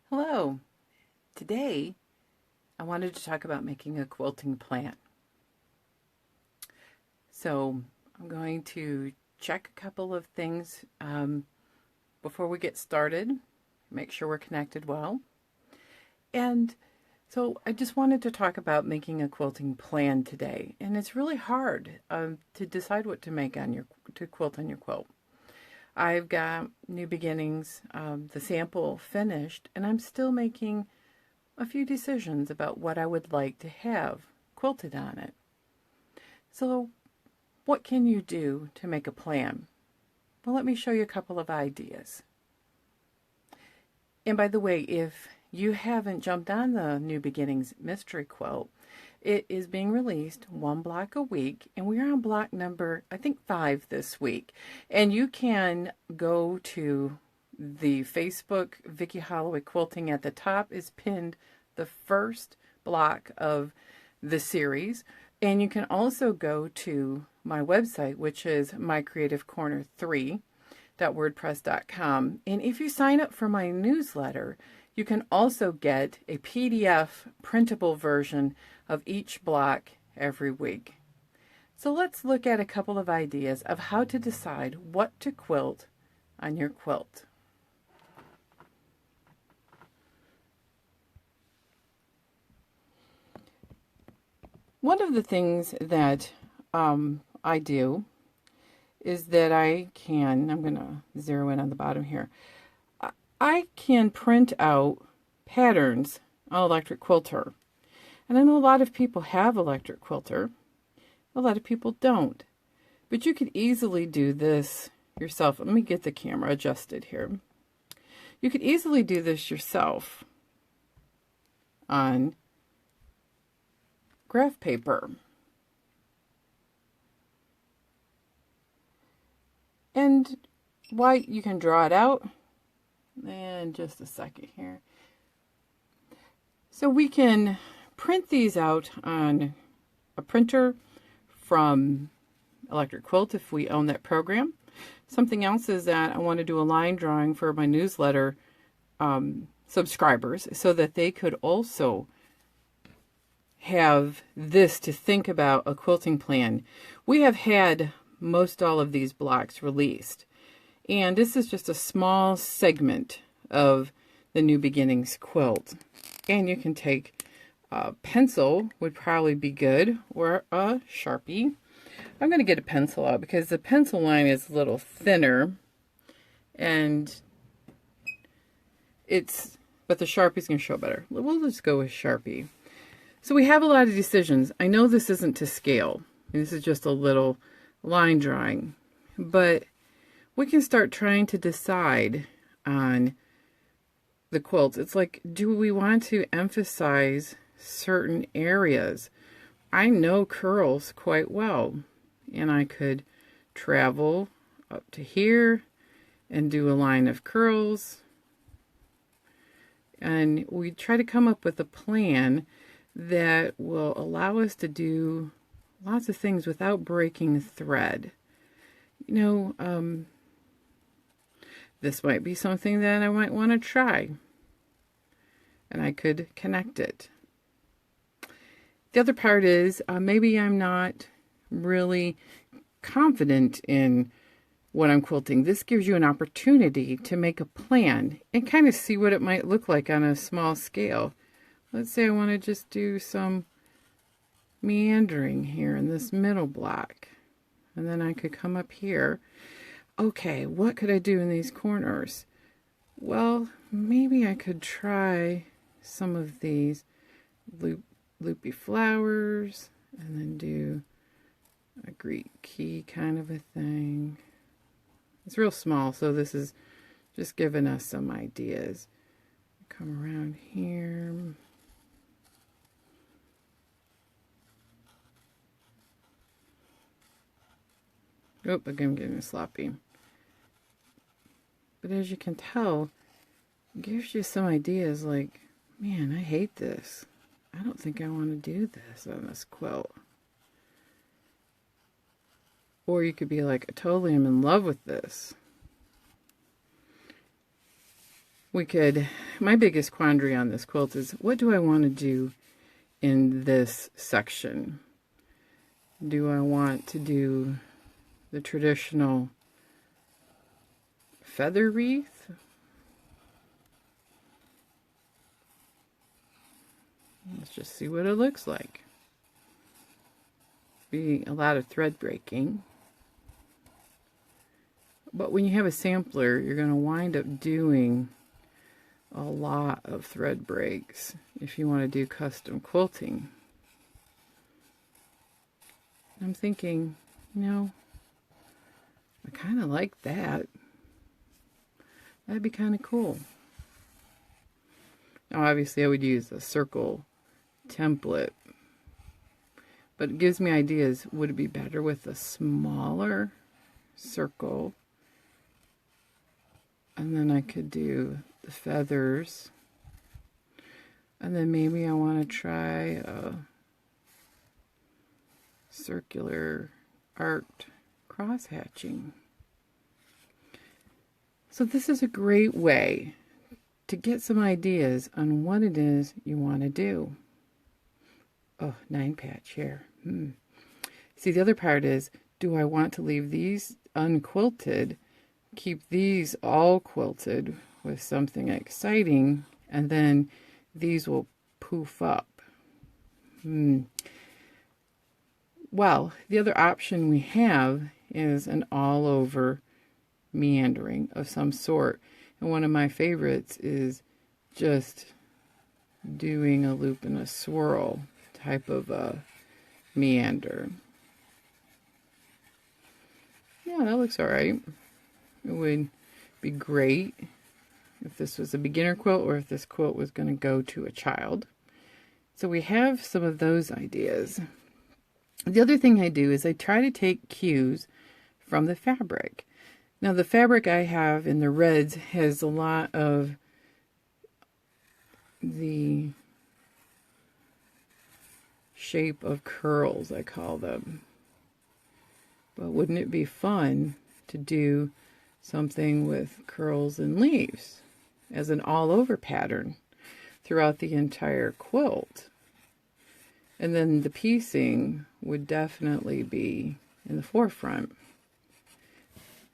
Hello. Today I wanted to talk about making a quilting plan. So I'm going to check a couple of things before we get started, make sure we're connected well. And so I just wanted to talk about making a quilting plan today. And it's really hard to decide what to make to quilt on your quilt. I've got New Beginnings, the sample finished, and I'm still making a few decisions about what I would like to have quilted on it. So what can you do to make a plan? Well, let me show you a couple of ideas. And by the way, if you haven't jumped on the New Beginnings Mystery Quilt, it is being released one block a week, and we are on block number, I think, 5 this week. And you can go to the Facebook, Vicki Holloway Quilting. At the top is pinned the first block of the series. And you can also go to my website, which is mycreativecorner3.wordpress.com. And if you sign up for my newsletter, you can also get a PDF printable version of each block every week. So let's look at a couple of ideas of how to decide what to quilt on your quilt. One of the things that I do is that I'm going to zero in on the bottom here. I can print out patterns on Electric Quilter. And I know a lot of people have Electric Quilter. A lot of people don't. But you could easily do this yourself. Let me get the camera adjusted here. You could easily do this yourself on graph paper. And why you can draw it out in just a second here. So we can print these out on a printer from Electric Quilt if we own that program. Something else is that I want to do a line drawing for my newsletter subscribers so that they could also have this to think about a quilting plan. We have had most all of these blocks released, and this is just a small segment of the New Beginnings quilt. And you can take a pencil, would probably be good, or a Sharpie. I'm going to get a pencil out because the pencil line is a little thinner, but the Sharpie's going to show better. We'll just go with Sharpie. So we have a lot of decisions. I know this isn't to scale. This is just a little line drawing, but we can start trying to decide on the quilts. It's like, do we want to emphasize certain areas? I know curls quite well, and I could travel up to here and do a line of curls, and we try to come up with a plan that will allow us to do lots of things without breaking thread. You know, this might be something that I might want to try, and I could connect it. The other part is maybe I'm not really confident in what I'm quilting. This gives you an opportunity to make a plan and kind of see what it might look like on a small scale. Let's say I want to just do some meandering here in this middle block, and then I could come up here. Okay, what could I do in these corners? Well, maybe I could try some of these loopy flowers and then do a Greek key kind of a thing. It's real small, so this is just giving us some ideas. Come around here. Oh, again, I'm getting sloppy. But as you can tell, it gives you some ideas like, man, I hate this. I don't think I want to do this on this quilt. Or you could be like, I totally am in love with this. We could my biggest quandary on this quilt is, what do I want to do in this section? Do I want to do the traditional feather wreath? Let's just see what it looks like. Be a lot of thread breaking. But when you have a sampler, you're going to wind up doing a lot of thread breaks if you want to do custom quilting. I'm thinking, I kind of like that. That'd be kind of cool. Now, obviously, I would use a circle template, but it gives me ideas. Would it be better with a smaller circle? And then I could do the feathers. And then maybe I want to try a circular arced cross hatching. So this is a great way to get some ideas on what it is you want to do. Oh, 9-patch here. See, the other part is, do I want to leave these unquilted, keep these all quilted with something exciting, and then these will poof up? Well, the other option we have is an all-over meandering of some sort. And one of my favorites is just doing a loop and a swirl type of a meander. Yeah, that looks alright. It would be great if this was a beginner quilt or if this quilt was going to go to a child. So we have some of those ideas. The other thing I do is I try to take cues from the fabric. Now, the fabric I have in the reds has a lot of the shape of curls, I call them. But wouldn't it be fun to do something with curls and leaves as an all-over pattern throughout the entire quilt? And then the piecing would definitely be in the forefront.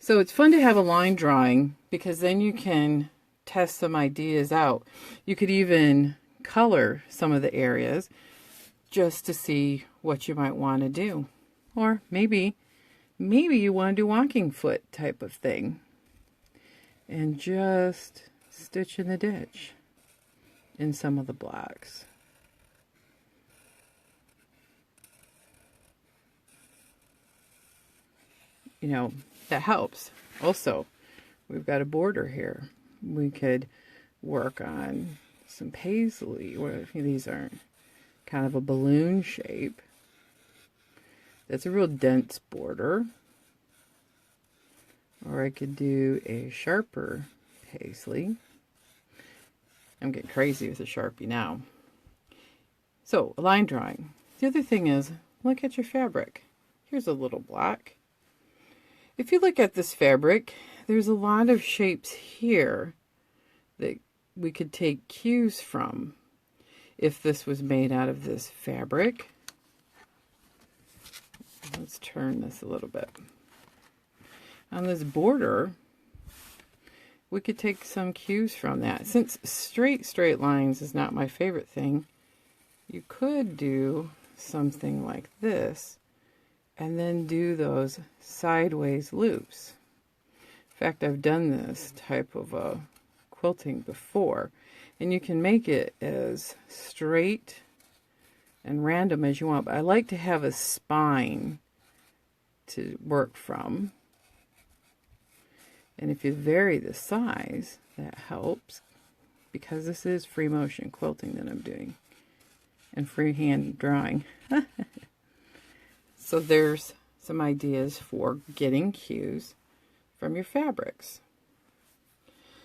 So it's fun to have a line drawing because then you can test some ideas out. You could even color some of the areas just to see what you might want to do. Or maybe you want to do walking foot type of thing and just stitch in the ditch in some of the blocks. That helps. Also, we've got a border here. We could work on some paisley. These aren't kind of a balloon shape. That's a real dense border. Or I could do a sharper paisley. I'm getting crazy with the Sharpie now. So, line drawing. The other thing is, look at your fabric. Here's a little block. If you look at this fabric, there's a lot of shapes here that we could take cues from if this was made out of this fabric. Let's turn this a little bit. On this border, we could take some cues from that. Since straight lines is not my favorite thing, you could do something like this and then do those sideways loops. In fact, I've done this type of a quilting before, and you can make it as straight and random as you want, but I like to have a spine to work from. And if you vary the size, that helps, because this is free motion quilting that I'm doing and freehand drawing. So there's some ideas for getting cues from your fabrics.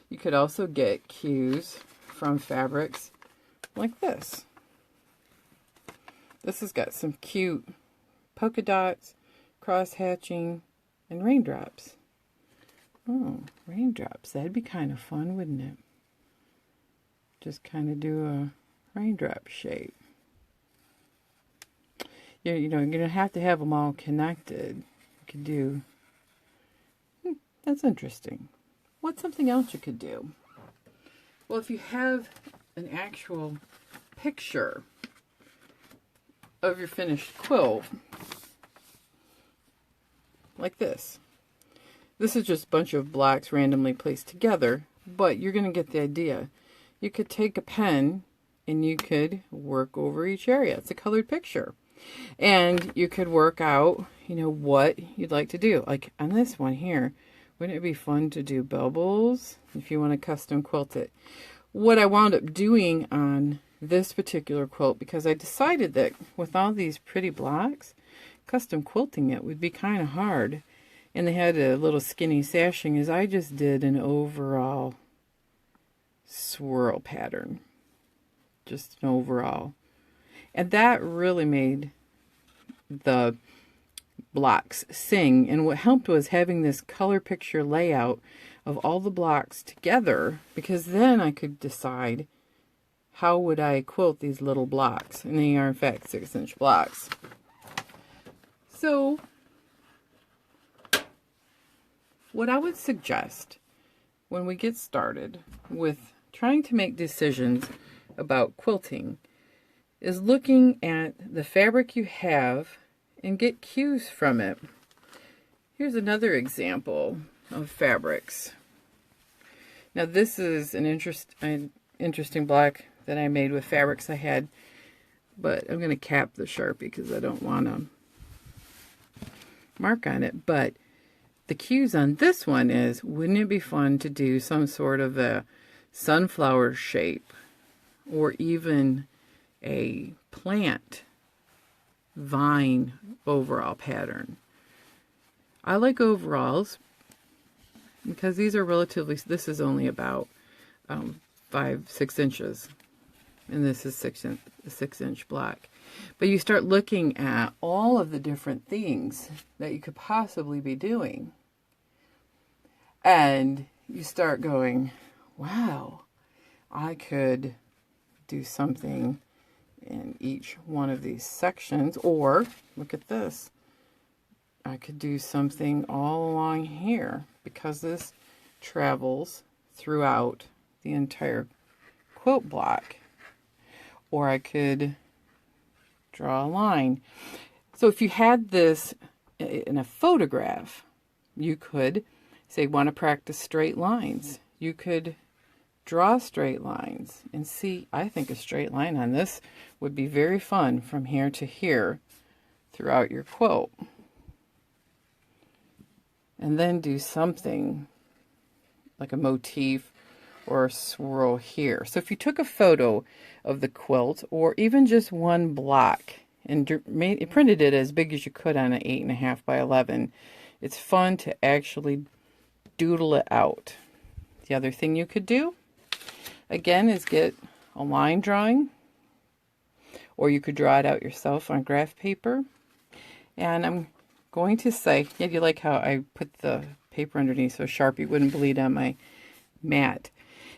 You could also get cues from fabrics like this. This has got some cute polka dots, cross hatching, and raindrops. Oh, raindrops. That'd be kind of fun, wouldn't it? just kind of do a raindrop shape. You know, you're going to have them all connected. You could do, that's interesting. What's something else you could do? Well, if you have an actual picture of your finished quilt, like this. This is just a bunch of blocks randomly placed together, but you're going to get the idea. You could take a pen and you could work over each area. It's a colored picture. And you could work out, you know, what you'd like to do. Like on this one here, wouldn't it be fun to do bubbles if you want to custom quilt it? What I wound up doing on this particular quilt, because I decided that with all these pretty blocks, custom quilting it would be kind of hard. And they had a little skinny sashing, is I just did an overall swirl pattern. Just an overall. And that really made the blocks sing. And what helped was having this color picture layout of all the blocks together, because then I could decide how would I quilt these little blocks. And they are in fact 6-inch blocks. So what I would suggest when we get started with trying to make decisions about quilting is looking at the fabric you have and get cues from it. Here's another example of fabrics. Now this is an interesting block that I made with fabrics I had, but I'm going to cap the Sharpie because I don't want to mark on it. But the cues on this one is, wouldn't it be fun to do some sort of a sunflower shape or even a plant vine overall pattern? I like overalls because these are relatively, this is only about 5-6 inches, and this is a 6-inch block. But you start looking at all of the different things that you could possibly be doing, and you start going, wow, I could do something in each one of these sections, or look at this, I could do something all along here because this travels throughout the entire quilt block. Or I could draw a line. So if you had this in a photograph, you could say, want to practice straight lines. You could draw straight lines and see, I think a straight line on this would be very fun from here to here throughout your quilt. And then do something like a motif or a swirl here. So if you took a photo of the quilt or even just one block and printed it as big as you could on an 8.5 by 11, it's fun to actually doodle it out. The other thing you could do, again, is get a line drawing, or you could draw it out yourself on graph paper. And I'm going to say, yeah, you like how I put the paper underneath so Sharpie wouldn't bleed on my mat,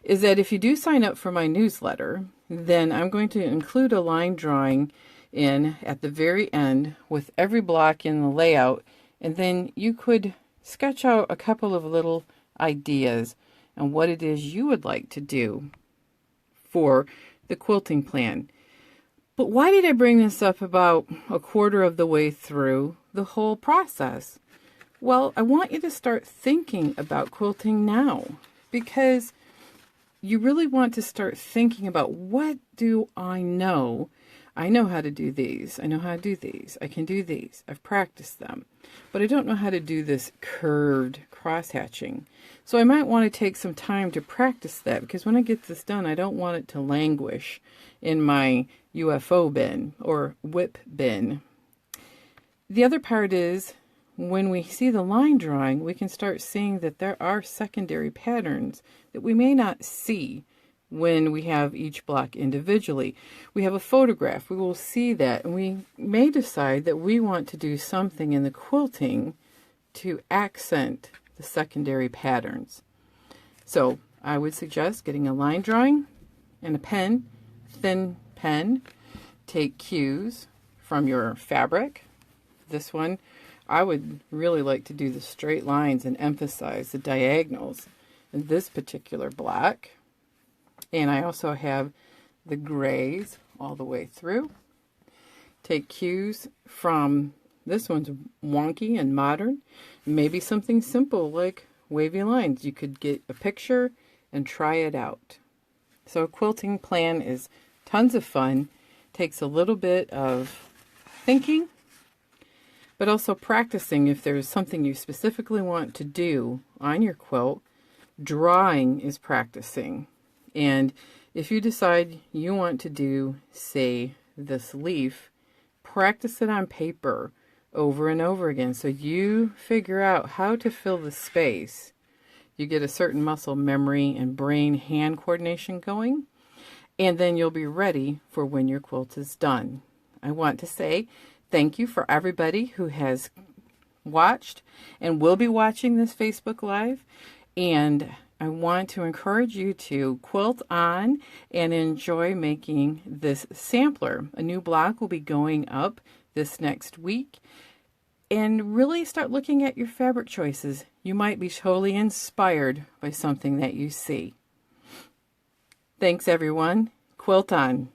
is that if you do sign up for my newsletter, then I'm going to include a line drawing in at the very end with every block in the layout, and then you could sketch out a couple of little ideas on what it is you would like to do for the quilting plan. But why did I bring this up about a quarter of the way through the whole process? Well, I want you to start thinking about quilting now, because you really want to start thinking about, what do I know? I know how to do these. I know how to do these. I can do these. I've practiced them. But I don't know how to do this curved cross-hatching. So I might want to take some time to practice that, because when I get this done, I don't want it to languish in my UFO bin or whip bin. The other part is, when we see the line drawing, we can start seeing that there are secondary patterns that we may not see when we have each block individually. We have a photograph, we will see that, and we may decide that we want to do something in the quilting to accent the secondary patterns. So I would suggest getting a line drawing, and a pen, thin pen. Take cues from your fabric. This one, I would really like to do the straight lines and emphasize the diagonals in this particular black. And I also have the grays all the way through. Take cues from, this one's wonky and modern. Maybe something simple like wavy lines. You could get a picture and try it out. So a quilting plan is tons of fun. Takes a little bit of thinking, but also practicing if there's something you specifically want to do on your quilt. Drawing is practicing. And if you decide you want to do, say, this leaf, practice it on paper over and over again so you figure out how to fill the space. You get a certain muscle memory and brain-hand coordination going, and then you'll be ready for when your quilt is done. I want to say thank you for everybody who has watched and will be watching this Facebook Live, and I want to encourage you to quilt on and enjoy making this sampler. A new block will be going up this next week, and really start looking at your fabric choices. You might be totally inspired by something that you see. Thanks, everyone. Quilt on.